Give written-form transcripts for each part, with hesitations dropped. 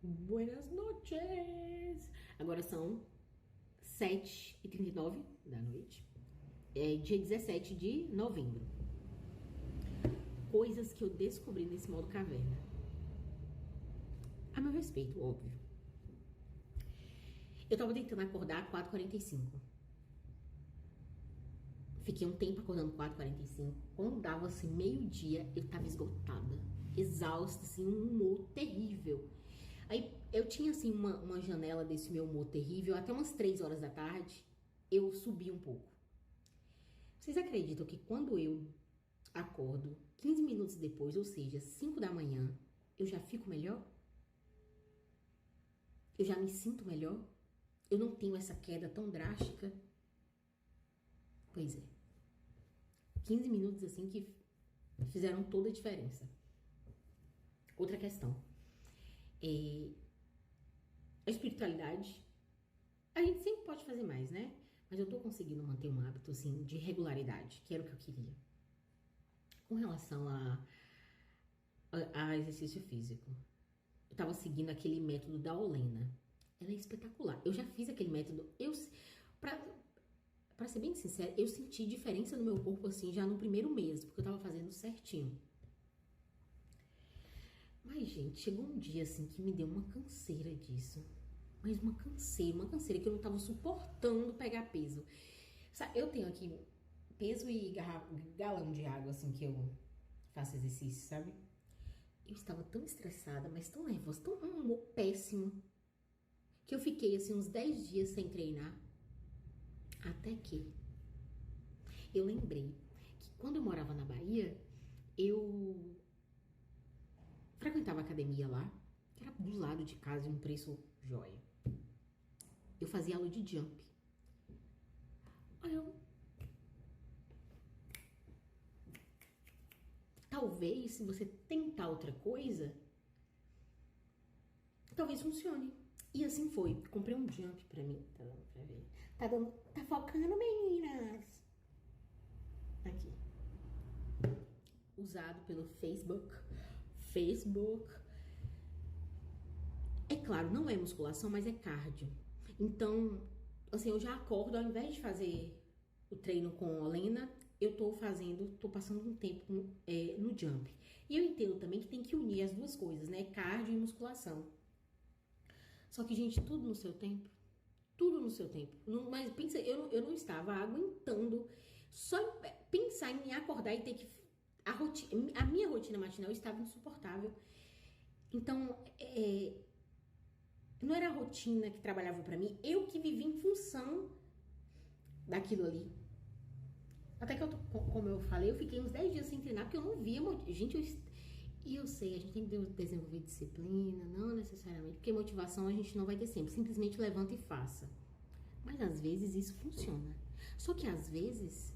Buenas noches! Agora são 7h39 da noite. É dia 17 de novembro. Coisas que eu descobri nesse modo caverna. A meu respeito, óbvio. Eu tava tentando acordar às 4h45. Fiquei um tempo acordando 4h45. Quando dava assim, meio-dia, eu tava esgotada. Exausta, assim, um humor terrível. Aí eu tinha assim uma janela desse meu humor terrível, até umas 3 horas da tarde, eu subi um pouco. Vocês acreditam que quando eu acordo 15 minutos depois, ou seja, 5 da manhã, eu já fico melhor? Eu já me sinto melhor? Eu não tenho essa queda tão drástica? Pois é. 15 minutos assim que fizeram toda a diferença. Outra questão. A espiritualidade, a gente sempre pode fazer mais, né? Mas eu tô conseguindo manter um hábito, assim, de regularidade, que era o que eu queria. Com relação a exercício físico, eu tava seguindo aquele método da Olena. Ela é espetacular. Eu já fiz aquele método. Pra ser bem sincera, eu senti diferença no meu corpo, assim, já no primeiro mês, porque eu tava fazendo certinho. Mas, gente, chegou um dia, assim, que me deu uma canseira disso. Mas uma canseira que eu não tava suportando pegar peso. Sabe, eu tenho aqui peso e galão de água, assim, que eu faço exercício, sabe? Eu estava tão estressada, mas tão nervosa, tão um humor péssimo, que eu fiquei, assim, uns 10 dias sem treinar. Até que eu lembrei que quando eu morava na Bahia, eu frequentava a academia lá, que era do lado de casa, um preço jóia. Eu fazia aula de jump. Aí talvez, se você tentar outra coisa, talvez funcione. E assim foi. Comprei um jump pra mim. Tá dando pra ver? Tá focando, meninas. Aqui. Usado pelo Facebook. É claro, não é musculação, mas é cardio. Então, assim, eu já acordo, ao invés de fazer o treino com a Olena, eu tô passando um tempo no jump. E eu entendo também que tem que unir as duas coisas, né? Cardio e musculação. Só que, gente, tudo no seu tempo. Tudo no seu tempo. Mas pensa, eu não estava aguentando só pensar em me acordar e ter que... A minha rotina matinal estava insuportável. Então, não era a rotina que trabalhava pra mim, eu que vivi em função daquilo ali. Até que como eu falei, eu fiquei uns 10 dias sem treinar, porque eu não via... Gente, eu sei, a gente tem que desenvolver disciplina, não necessariamente, porque motivação a gente não vai ter sempre, simplesmente levanta e faça. Mas às vezes isso funciona. Só que às vezes,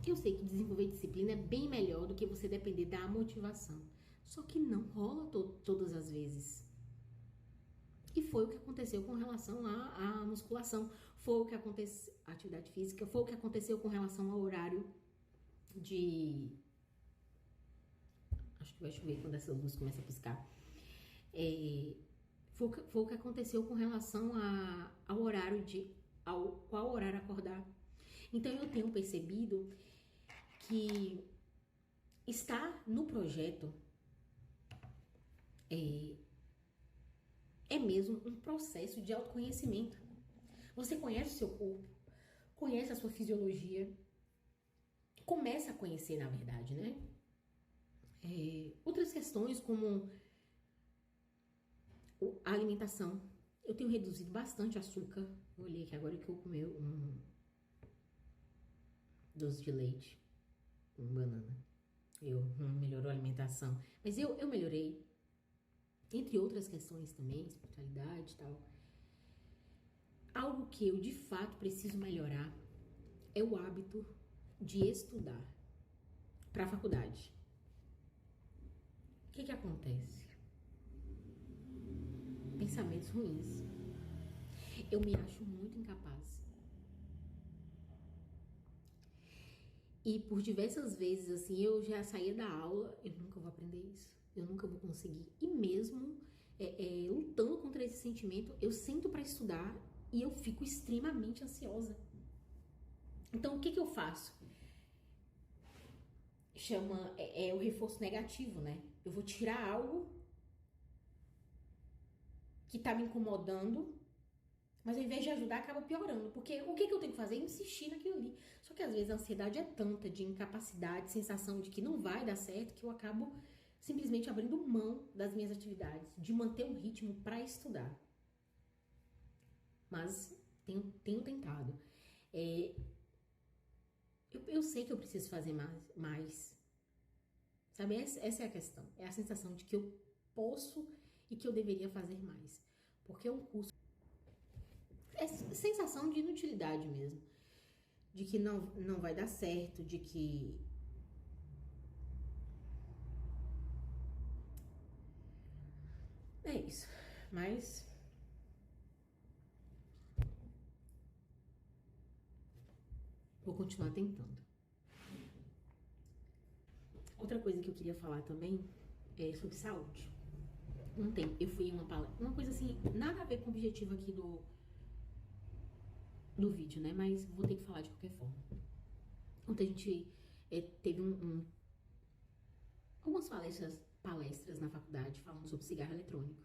eu sei que desenvolver disciplina é bem melhor do que você depender da motivação. Só que não rola todas as vezes. E foi o que aconteceu com relação à musculação. Foi o que aconteceu, a atividade física, foi o que aconteceu com relação ao horário de... Acho que vai chover quando essa luz começa a piscar. Foi o que aconteceu com relação ao horário qual horário acordar. Então eu tenho percebido que estar no projeto é mesmo um processo de autoconhecimento. Você conhece o seu corpo, conhece a sua fisiologia, começa a conhecer, na verdade, né? Outras questões como a alimentação. Eu tenho reduzido bastante açúcar. Eu olhei aqui agora que eu comi um doce de leite com banana. Melhorou a alimentação. Mas eu melhorei. Entre outras questões também, espiritualidade e tal. Algo que eu de fato preciso melhorar é o hábito de estudar para a faculdade. O que acontece? Pensamentos ruins. Eu me acho muito incapaz. E por diversas vezes, assim, eu já saía da aula, eu nunca vou aprender isso. eu nunca vou conseguir. E mesmo lutando contra esse sentimento, eu sento para estudar e eu fico extremamente ansiosa. Então, o que eu faço? Chama o reforço negativo, né? Eu vou tirar algo que tá me incomodando, mas ao invés de ajudar, acaba piorando. Porque o que eu tenho que fazer? Insistir naquilo ali. Só que às vezes a ansiedade é tanta de incapacidade, sensação de que não vai dar certo, que eu acabo simplesmente abrindo mão das minhas atividades, de manter um ritmo para estudar. Mas tenho tentado. Eu sei que eu preciso fazer mais. Sabe, essa é a questão. É a sensação de que eu posso e que eu deveria fazer mais. Porque é um curso. É sensação de inutilidade mesmo. De que não vai dar certo, de que é isso. Mas vou continuar tentando. Outra coisa que eu queria falar também é sobre saúde. Ontem eu fui em uma palestra, uma coisa assim, nada a ver com o objetivo aqui do vídeo, né? Mas vou ter que falar de qualquer forma. Ontem a gente teve algumas palestras na faculdade falando sobre cigarro eletrônico.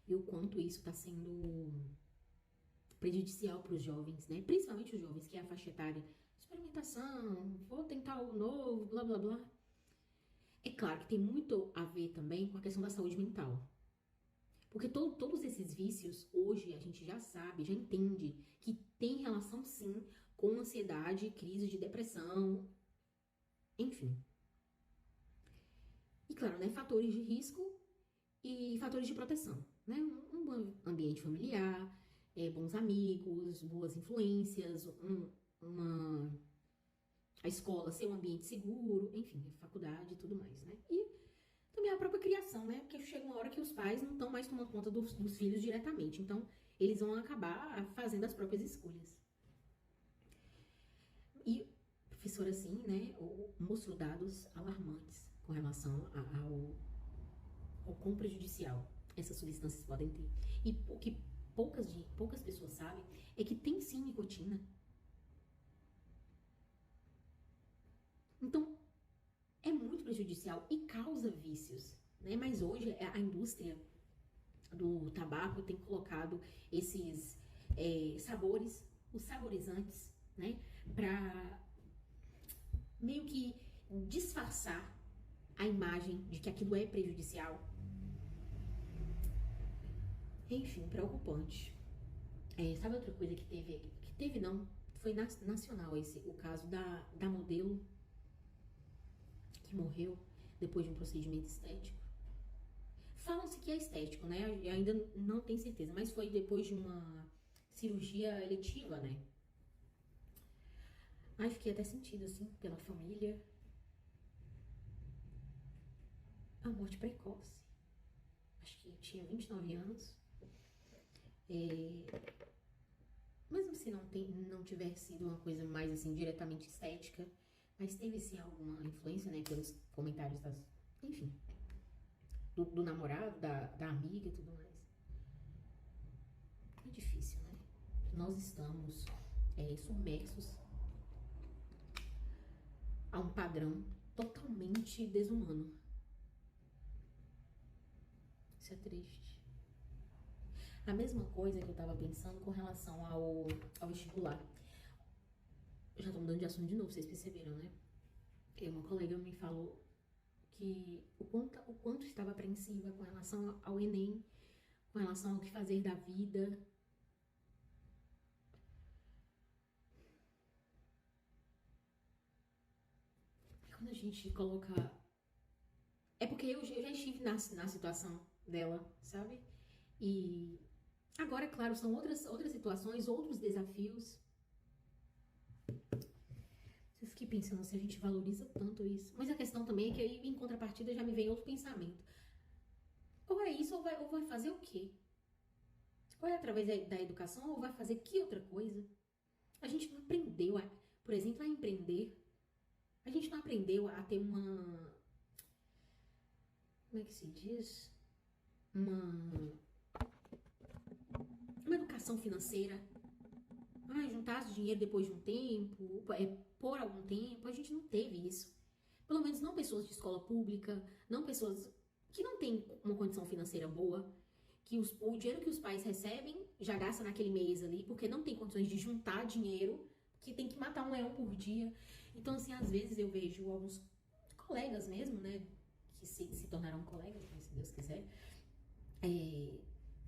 E o quanto isso está sendo prejudicial para os jovens, né? Principalmente os jovens, que é a faixa etária. Experimentação, vou tentar algo novo, blá blá blá. É claro que tem muito a ver também com a questão da saúde mental. Porque todos esses vícios, hoje a gente já sabe, já entende que tem relação sim com ansiedade, crise de depressão, enfim. E claro, né, fatores de risco e fatores de proteção, né? Um bom ambiente familiar, bons amigos, boas influências, a escola ser um ambiente seguro, enfim, a faculdade e tudo mais, né? E também a própria criação, né? Porque chega uma hora que os pais não estão mais tomando conta dos filhos diretamente. Então, eles vão acabar fazendo as próprias escolhas. E o professor, assim, né, mostrou dados alarmantes com relação ao quão prejudicial essas substâncias podem ter. E o que poucas pessoas sabem é que tem sim nicotina. Então, é muito prejudicial e causa vícios, né? Mas hoje a indústria do tabaco tem colocado esses sabores, os saborizantes, né? Pra meio que disfarçar a imagem de que aquilo é prejudicial. Enfim, preocupante. Sabe outra coisa que teve? Que teve não, foi nacional o caso da modelo que morreu depois de um procedimento estético. Falam-se que é estético, né? Eu ainda não tenho certeza, mas foi depois de uma cirurgia eletiva, né? Ai, fiquei até sentida, assim, pela família. A morte precoce. Acho que tinha 29 anos. Mesmo se não tivesse sido uma coisa mais, assim, diretamente estética, mas teve, sim, alguma influência, né? Pelos comentários enfim, do namorado, da amiga e tudo mais. É difícil, né? Nós estamos submersos a um padrão totalmente desumano. Isso é triste. A mesma coisa que eu tava pensando com relação ao vestibular. Eu já tô mudando de assunto de novo, vocês perceberam, né? Uma colega me falou que o quanto estava apreensiva com relação ao Enem, com relação ao que fazer da vida. E quando a gente coloca... É porque eu já estive na situação dela, sabe? E agora, é claro, são outras situações, outros desafios. Eu fiquei pensando se a gente valoriza tanto isso. Mas a questão também é que aí, em contrapartida, já me vem outro pensamento. Ou é isso, ou vai fazer o quê? Ou é através da educação, ou vai fazer que outra coisa? A gente não aprendeu, por exemplo, a empreender. A gente não aprendeu a ter como é que se diz? Uma educação financeira. Juntar dinheiro depois de um tempo, por algum tempo, a gente não teve isso. Pelo menos não pessoas de escola pública, não pessoas que não têm uma condição financeira boa, que o dinheiro que os pais recebem já gasta naquele mês ali, porque não tem condições de juntar dinheiro, que tem que matar um leão por dia. Então, assim, às vezes eu vejo alguns colegas mesmo, né, que se tornaram colegas, se Deus quiser,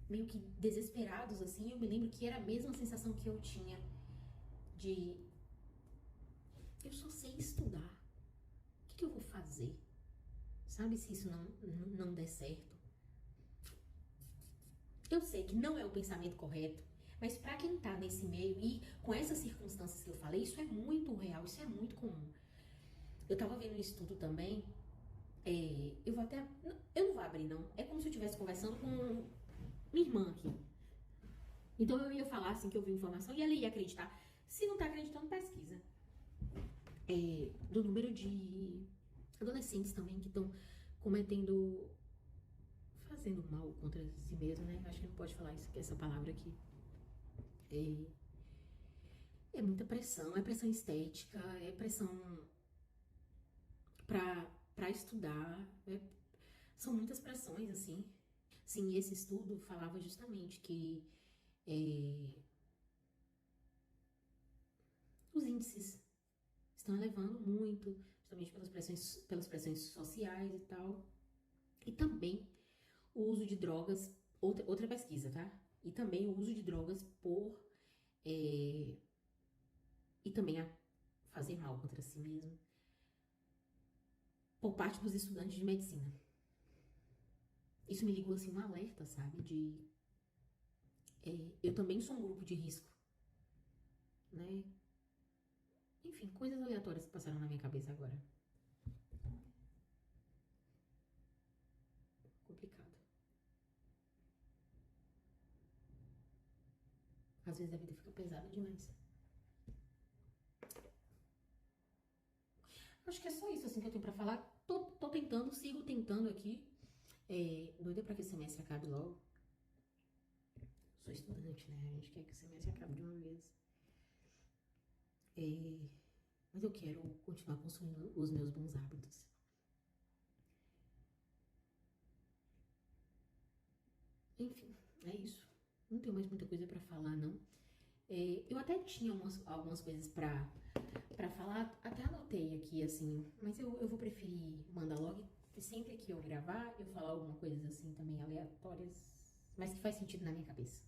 meio que desesperados, assim. Eu me lembro que era a mesma sensação que eu tinha de eu só sei estudar. O que eu vou fazer? Sabe, se isso não der certo? Eu sei que não é o pensamento correto, mas para quem tá nesse meio e com essas circunstâncias que eu falei, isso é muito real, isso é muito comum. Eu tava vendo um estudo também, eu vou até, eu não vou abrir não, é como se eu estivesse conversando com minha irmã aqui. Então eu ia falar assim que eu vi informação e ela ia acreditar. Se não tá acreditando, pesquisa. Do número de adolescentes também que estão cometendo, fazendo mal contra si mesmo, né? Acho que não pode falar essa palavra aqui. É muita pressão, é pressão estética, é pressão pra estudar, são muitas pressões, assim. Sim, esse estudo falava justamente que os índices estão elevando muito, justamente pelas pressões sociais e tal. E também o uso de drogas, outra pesquisa, tá? E também o uso de drogas e também a fazer mal contra si mesmo, por parte dos estudantes de medicina. Isso me ligou, assim, um alerta, sabe? Eu também sou um grupo de risco, né? Enfim, coisas aleatórias que passaram na minha cabeça agora. Complicado. Às vezes a vida fica pesada demais. Acho que é só isso, assim, que eu tenho pra falar. Tô tentando, sigo tentando aqui. Doida pra que esse semestre acabe logo. Sou estudante, né? A gente quer que o semestre acabe de uma vez. Mas eu quero continuar construindo os meus bons hábitos. Enfim, é isso. Não tenho mais muita coisa pra falar, não. Eu até tinha algumas coisas pra falar, até anotei aqui, assim, mas eu vou preferir mandar logo. E sempre que eu gravar, eu falar alguma coisa assim também aleatórias, mas que faz sentido na minha cabeça.